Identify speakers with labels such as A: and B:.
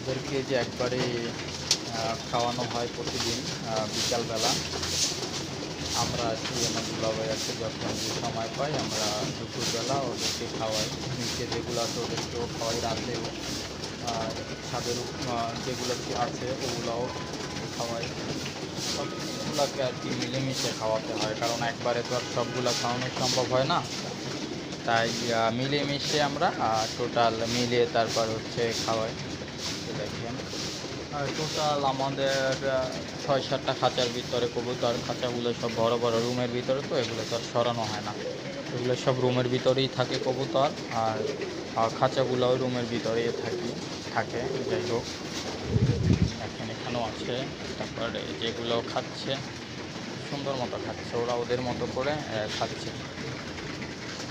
A: ওদেরকে যে একবারে খাওয়ানো হয় প্রতিদিন বিকালবেলা। আমরা আর কি আমার দুলাভাই আছে, যখন যে সময় পাই আমরা দুপুরবেলা ওদেরকে খাওয়াই। নিচে যেগুলো আছে ওদেরকেও খাওয়াই, রাতেও ছাদের যেগুলো কি আছে ওগুলোও খাওয়াই। সবগুলোকে আর কি মিলেমিশে খাওয়াতে হয়, কারণ একবারে তো আর সবগুলো খাওয়ানো সম্ভব হয় না। তাই মিলেমিশে আমরা টোটাল মিলিয়ে তারপর হচ্ছে খাওয়াই। দেখেন টোটাল আমাদের ৬-৭টা খাঁচার ভিতরে কবুতর। খাঁচাগুলো সব বড় বড় রুমের ভিতরে, তো এগুলো তো আর সরানো হয় না, এগুলো সব রুমের ভিতরেই থাকে কবুতর। আর খাঁচাগুলোও রুমের ভিতরেই থাকে। যাই হোক, এখন এখানেও আছে। তারপরে যেগুলো খাচ্ছে সুন্দর মতো খাচ্ছে, ওরা ওদের মতো করে খাচ্ছে।